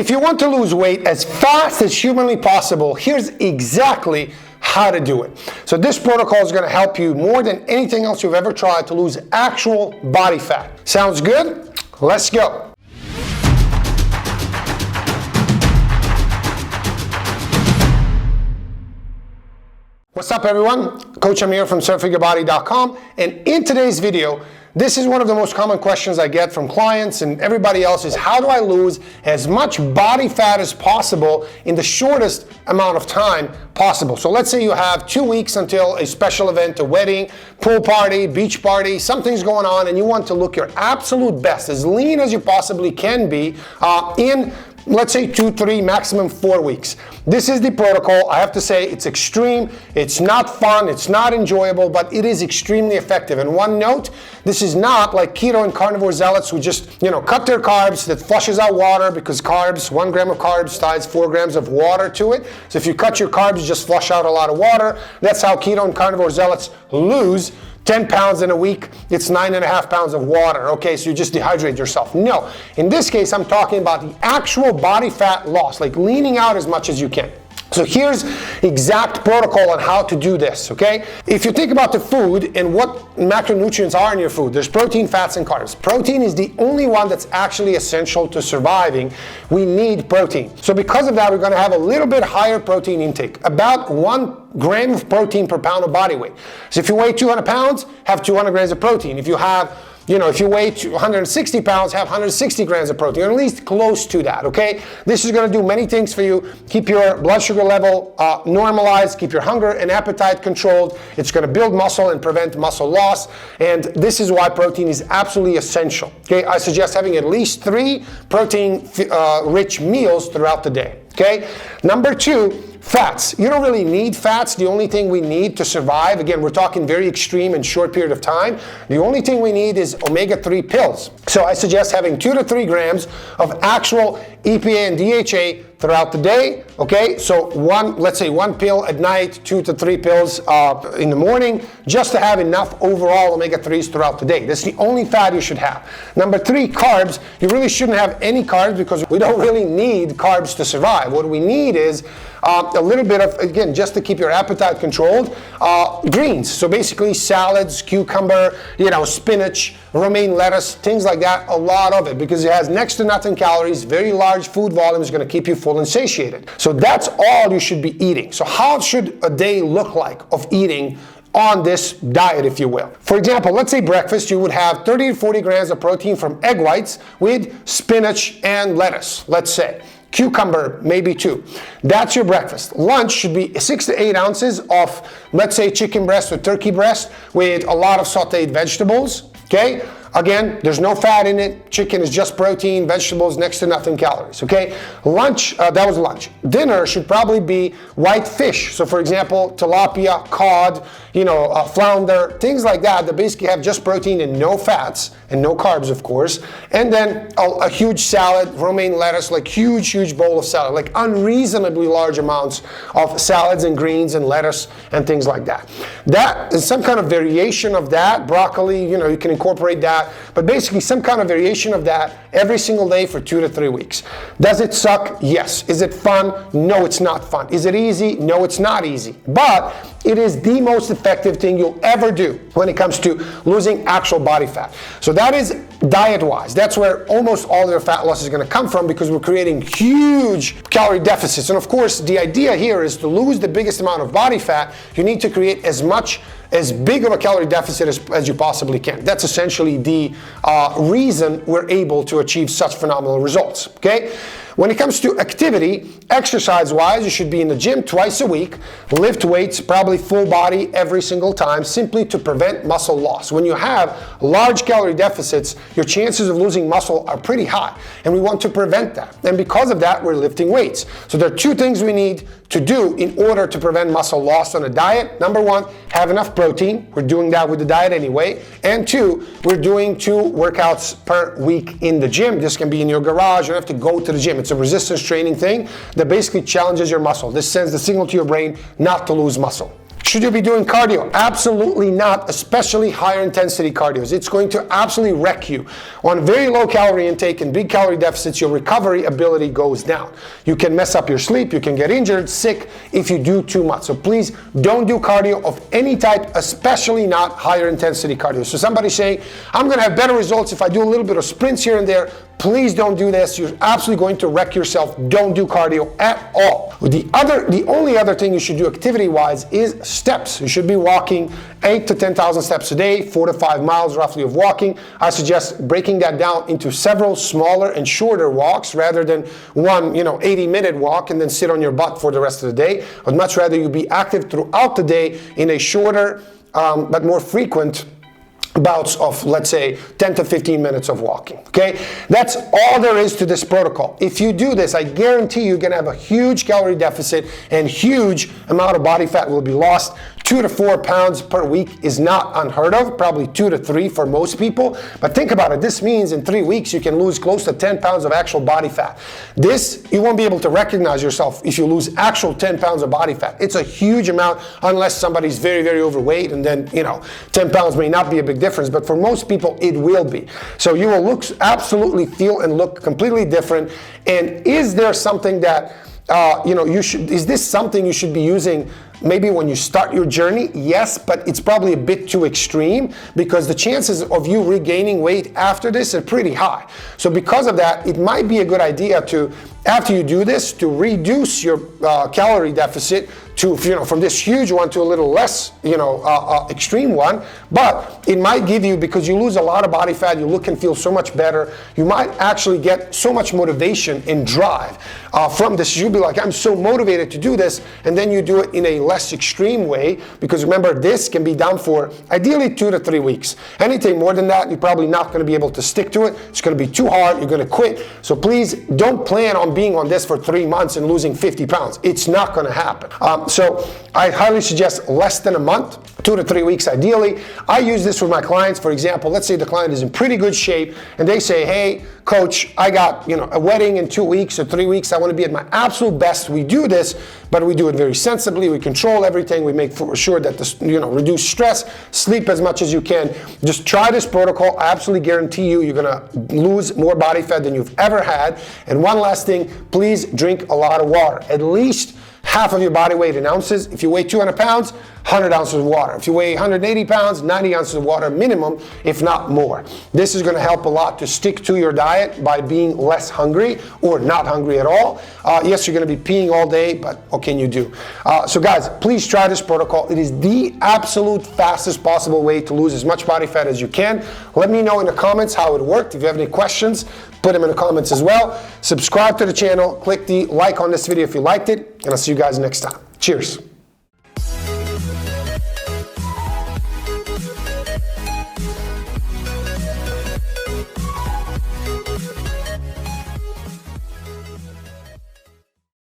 if you want to lose weight as fast as humanly possible, here's exactly how to do it. So this protocol is going to help you more than anything else you've ever tried to lose actual body fat. Sounds good? Let's go. What's up everyone? Coach Amir from SurfingYourBody.com, and in today's video, this is one of the most common questions I get from clients and everybody else is how do I lose as much body fat as possible in the shortest amount of time possible. So let's say you have 2 weeks until a special event, a wedding, pool party, beach party, something's going on and you want to look your absolute best, as lean as you possibly can be in, let's say 2, 3, maximum 4 weeks. This is the protocol. I have to say it's extreme, it's not fun, it's not enjoyable, but it is extremely effective. And one note, this is not like keto and carnivore zealots who just, cut their carbs, that flushes out water because carbs, 1 gram of carbs ties 4 grams of water to it. So if you cut your carbs, you just flush out a lot of water. That's how keto and carnivore zealots lose 10 pounds in a week, it's 9.5 pounds of water. Okay, so you just dehydrate yourself. No, in this case, I'm talking about the actual body fat loss, like leaning out as much as you can. So here's exact protocol on how to do this, okay? If you think about the food and what macronutrients are in your food, there's protein, fats, and carbs. Protein is the only one that's actually essential to surviving. We need protein. So because of that, we're gonna have a little bit higher protein intake, about 1 gram of protein per pound of body weight. So if you weigh 200 pounds, have 200 grams of protein. If you have if you weigh 160 pounds, have 160 grams of protein, or at least close to that, okay? This is gonna do many things for you. Keep your blood sugar level normalized, keep your hunger and appetite controlled. It's gonna build muscle and prevent muscle loss, and this is why protein is absolutely essential, okay? I suggest having at least 3 protein-rich meals throughout the day, okay? Number 2, fats. You don't really need fats. The only thing we need to survive, again, we're talking very extreme and short period of time. The only thing we need is omega-3 pills. So I suggest having 2 to 3 grams of actual EPA and DHA throughout the day, okay? So let's say 1 pill at night, 2 to 3 pills in the morning, just to have enough overall omega-3s throughout the day. That's the only fat you should have. Number 3, carbs. You really shouldn't have any carbs because we don't really need carbs to survive. What we need is a little bit of, again, just to keep your appetite controlled, greens. So basically salads, cucumber, spinach, romaine lettuce, things like that, a lot of it, because it has next to nothing calories, very large food volume, is gonna keep you full and satiated. So that's all you should be eating. So how should a day look like of eating on this diet, if you will? For example, let's say breakfast, you would have 30 to 40 grams of protein from egg whites with spinach and lettuce, let's say. Cucumber, maybe 2. That's your breakfast. Lunch should be 6 to 8 ounces of, let's say, chicken breast or turkey breast with a lot of sauteed vegetables, okay? Again, there's no fat in it. Chicken is just protein, vegetables, next to nothing calories, okay? Lunch, that was lunch. Dinner should probably be white fish. So for example, tilapia, cod, flounder, things like that basically have just protein and no fats and no carbs, of course. And then a huge salad, romaine lettuce, like huge bowl of salad, like unreasonably large amounts of salads and greens and lettuce and things like that. That is some kind of variation of that. Broccoli, you can incorporate that. But basically some kind of variation of that every single day for 2 to 3 weeks. Does it suck? Yes. Is it fun? No, it's not fun. Is it easy? No, it's not easy. But it is the most effective thing you'll ever do when it comes to losing actual body fat. So that is diet-wise. That's where almost all your fat loss is going to come from, because we're creating huge calorie deficits. And of course, the idea here is to lose the biggest amount of body fat, you need to create as big of a calorie deficit as you possibly can. That's essentially the reason we're able to achieve such phenomenal results, okay? When it comes to activity, exercise-wise, you should be in the gym twice a week, lift weights, probably full body every single time, simply to prevent muscle loss. When you have large calorie deficits, your chances of losing muscle are pretty high, and we want to prevent that. And because of that, we're lifting weights. So there are 2 things we need to do in order to prevent muscle loss on a diet. Number 1, have enough protein. We're doing that with the diet anyway. And 2, we're doing 2 workouts per week in the gym. This can be in your garage. You don't have to go to the gym. It's a resistance training thing that basically challenges your muscle. This sends the signal to your brain not to lose muscle. Should you be doing cardio? Absolutely not, especially higher intensity cardios. It's going to absolutely wreck you. On very low calorie intake and big calorie deficits, your recovery ability goes down. You can mess up your sleep, you can get injured, sick if you do too much. So please don't do cardio of any type, especially not higher intensity cardio. So somebody saying, I'm gonna have better results if I do a little bit of sprints here and there. Please don't do this. You're absolutely going to wreck yourself. Don't do cardio at all. The only other thing you should do activity-wise is steps. You should be walking 8 to 10,000 steps a day, 4 to 5 miles roughly of walking. I suggest breaking that down into several smaller and shorter walks rather than one 80-minute walk and then sit on your butt for the rest of the day. I'd much rather you be active throughout the day in a shorter but more frequent bouts of, let's say, 10 to 15 minutes of walking, okay? That's all there is to this protocol. If you do this, I guarantee you're gonna have a huge calorie deficit and huge amount of body fat will be lost. 2 to 4 pounds per week is not unheard of, probably 2 to 3 for most people. But think about it, this means in 3 weeks you can lose close to 10 pounds of actual body fat. This, you won't be able to recognize yourself if you lose actual 10 pounds of body fat. It's a huge amount unless somebody's very, very overweight, and then 10 pounds may not be a big difference, but for most people it will be. So you will absolutely feel and look completely different. And is there something that is this something you should be using maybe when you start your journey? Yes, but it's probably a bit too extreme because the chances of you regaining weight after this are pretty high. So because of that, it might be a good idea to, after you do this, to reduce your calorie deficit to, from this huge one to a little less, extreme one. But it might give you, because you lose a lot of body fat, you look and feel so much better. You might actually get so much motivation and drive from this. You'll be like, I'm so motivated to do this, and then you do it in a less extreme way, because remember, this can be done for ideally 2 to 3 weeks. Anything more than that, you're probably not going to be able to stick to it. It's going to be too hard. You're going to quit. So please don't plan on being on this for 3 months and losing 50 pounds. It's not going to happen. So I highly suggest less than a month, 2 to 3 weeks ideally. I use this with my clients. For example, let's say the client is in pretty good shape and they say, hey, coach, I got a wedding in 2 weeks or 3 weeks. I want to be at my absolute best. We do this, but we do it very sensibly. We control everything. We make sure that reduce stress, sleep as much as you can. Just try this protocol. I absolutely guarantee you, you're going to lose more body fat than you've ever had. And one last thing, please drink a lot of water. At least half of your body weight in ounces. If you weigh 200 pounds, 100 ounces of water. If you weigh 180 pounds, 90 ounces of water minimum, if not more. This is going to help a lot to stick to your diet by being less hungry or not hungry at all. Yes, you're going to be peeing all day, but what can you do? So guys, please try this protocol. It is the absolute fastest possible way to lose as much body fat as you can. Let me know in the comments how it worked. If you have any questions, put them in the comments as well. Subscribe to the channel, click the like on this video if you liked it, and I'll see you guys next time. Cheers.